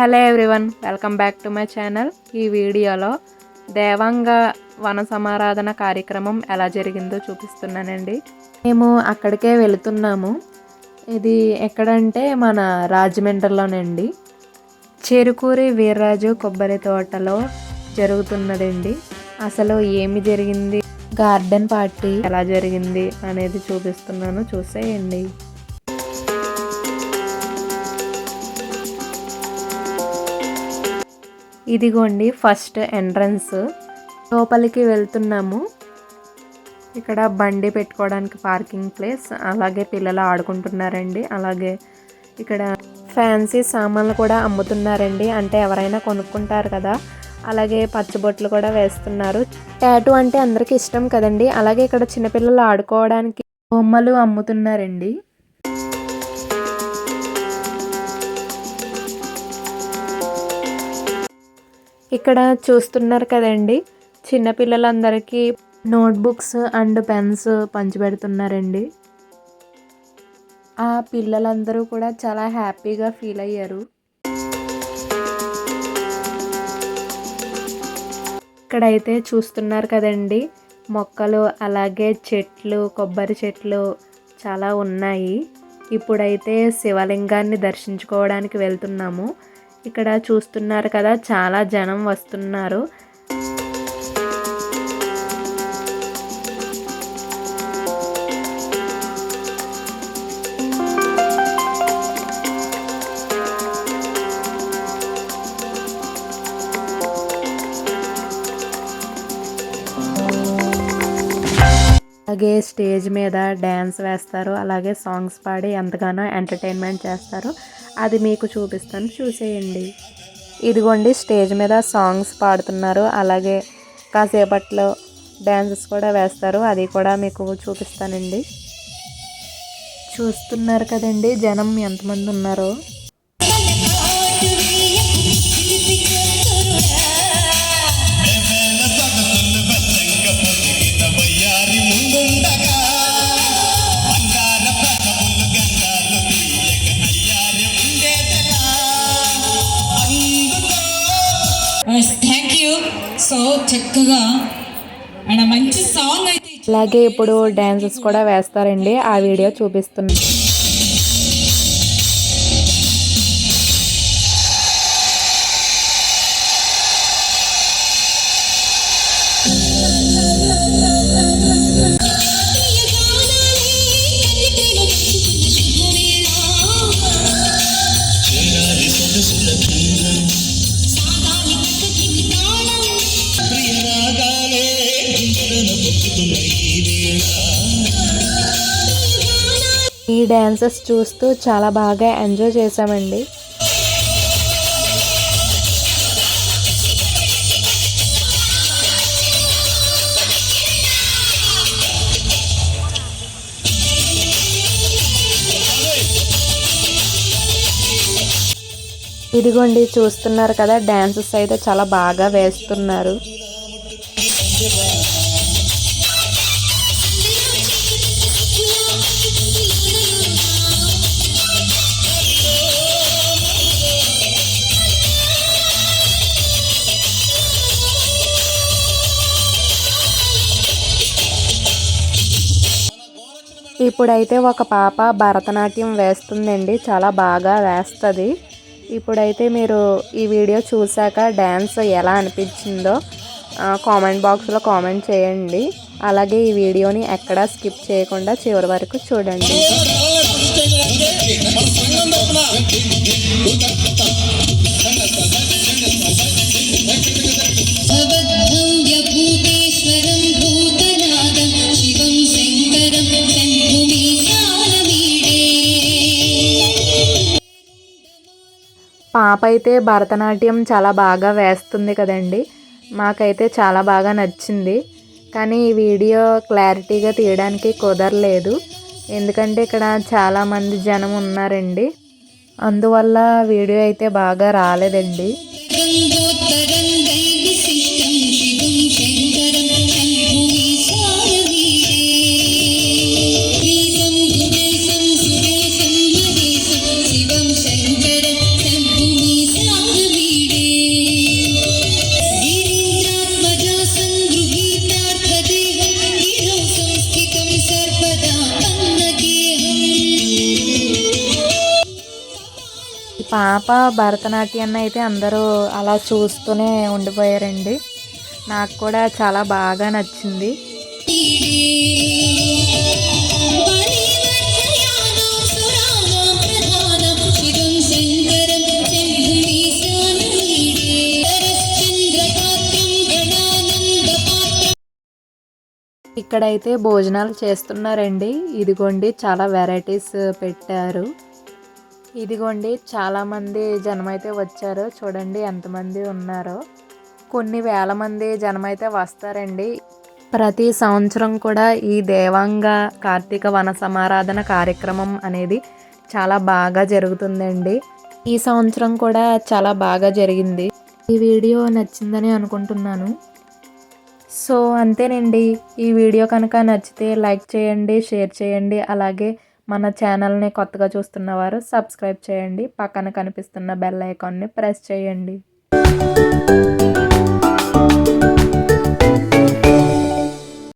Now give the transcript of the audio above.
Hello everyone, welcome back to my channel. ఈ వీడియోలో దేవాంగ వన సమారాధన కార్యక్రమం ఎలా జరిగిందో చూపిస్తున్నానండి. మేము అక్కడికే వెళుతున్నాము. ఇది ఎక్కడంటే మన రాజమండ్రిలోనండి, చెరుకూరి వీర్రాజు కొబ్బరి తోటలో జరుగుతున్నదండి. అసలు ఏమి జరిగింది, గార్డెన్ పార్టీ ఎలా జరిగింది అనేది చూపిస్తున్నాను, చూసేయండి. ఇదిగోండి ఫస్ట్ ఎంట్రన్స్. లోపలికి వెళ్తున్నాము. ఇక్కడ బండి పెట్టుకోవడానికి పార్కింగ్ ప్లేస్, అలాగే పిల్లలు ఆడుకుంటున్నారండి. అలాగే ఇక్కడ ఫ్యాన్సీ సామాన్లు కూడా అమ్ముతున్నారండి, అంటే ఎవరైనా కొనుక్కుంటారు కదా. అలాగే పచ్చబొట్లు కూడా వేస్తున్నారు. టాటూ అంటే అందరికీ ఇష్టం కదండి. అలాగే ఇక్కడ చిన్నపిల్లలు ఆడుకోవడానికి బొమ్మలు అమ్ముతున్నారండి. ఇక్కడ చూస్తున్నారు కదండి, చిన్నపిల్లలందరికీ నోట్బుక్స్ అండ్ పెన్స్ పంచిపెడుతున్నారండి. ఆ పిల్లలందరూ కూడా చాలా హ్యాపీగా ఫీల్ అయ్యారు. ఇక్కడైతే చూస్తున్నారు కదండి, మొక్కలు అలాగే చెట్లు, కొబ్బరి చెట్లు చాలా ఉన్నాయి. ఇప్పుడైతే శివలింగాన్ని దర్శించుకోవడానికి వెళ్తున్నాము. ఇక్కడ చూస్తున్నారు కదా, చాలా జనం వస్తున్నారు. అలాగే స్టేజ్ మీద డ్యాన్స్ వేస్తారు, అలాగే సాంగ్స్ పాడి ఎంతగానో ఎంటర్టైన్మెంట్ చేస్తారు. అది మీకు చూపిస్తాను, చూసేయండి. ఇదిగోండి స్టేజ్ మీద సాంగ్స్ పాడుతున్నారు, అలాగే కాసేపట్లో డ్యాన్సెస్ కూడా వేస్తారు. అది కూడా మీకు చూపిస్తానండి. చూస్తున్నారు కదండి జనం ఎంతమంది ఉన్నారో. Thank you. సో చక్కగా అండ్ మంచి సాంగ్ అయితే. అలాగే ఇప్పుడు డ్యాన్సెస్ కూడా వేస్తారండి, ఆ వీడియో చూపిస్తున్నాను. ఈ డ్యాన్సెస్ చూస్తూ చాలా బాగా ఎంజాయ్ చేసామండి. ఇదిగోండి చూస్తున్నారు కదా, డ్యాన్సెస్ అయితే చాలా బాగా వేస్తున్నారు. ఇప్పుడైతే ఒక పాప భరతనాట్యం వేస్తుందండి, చాలా బాగా వేస్తుంది. ఇప్పుడైతే మీరు ఈ వీడియో చూసాక డ్యాన్స్ ఎలా అనిపించిందో కామెంట్ బాక్స్లో కామెంట్ చేయండి. అలాగే ఈ వీడియోని ఎక్కడా స్కిప్ చేయకుండా చివరి వరకు చూడండి. పాప అయితే భరతనాట్యం చాలా బాగా వేస్తుంది కదండి, మాకైతే చాలా బాగా నచ్చింది. కానీ ఈ వీడియో క్లారిటీగా తీయడానికి కుదరలేదు, ఎందుకంటే ఇక్కడ చాలామంది జనం ఉన్నారండి. అందువల్ల వీడియో అయితే బాగా రాలేదండి. పాప భరతనాట్యాన్ని అయితే అందరూ అలా చూస్తూనే ఉండిపోయారండి. నాకు కూడా చాలా బాగా నచ్చింది. ఇక్కడైతే భోజనాలు చేస్తున్నారండి. ఇదిగోండి చాలా వెరైటీస్ పెట్టారు. ఇదిగోండి చాలామంది జనమైతే వచ్చారు. చూడండి ఎంతమంది ఉన్నారో. కొన్ని వేల మంది జనమైతే వస్తారండి. ప్రతి సంవత్సరం కూడా ఈ దేవాంగ కార్తీక వన సమారాధన కార్యక్రమం అనేది చాలా బాగా జరుగుతుందండి. ఈ సంవత్సరం కూడా చాలా బాగా జరిగింది. ఈ వీడియో నచ్చిందని అనుకుంటున్నాను. సో అంతేనండి. ఈ వీడియో కనుక నచ్చితే లైక్ చేయండి, షేర్ చేయండి. అలాగే మన ఛానల్ని కొత్తగా చూస్తున్నవారు సబ్స్క్రైబ్ చేయండి. పక్కన కనిపిస్తున్న బెల్ ఐకాన్ని ప్రెస్ చేయండి.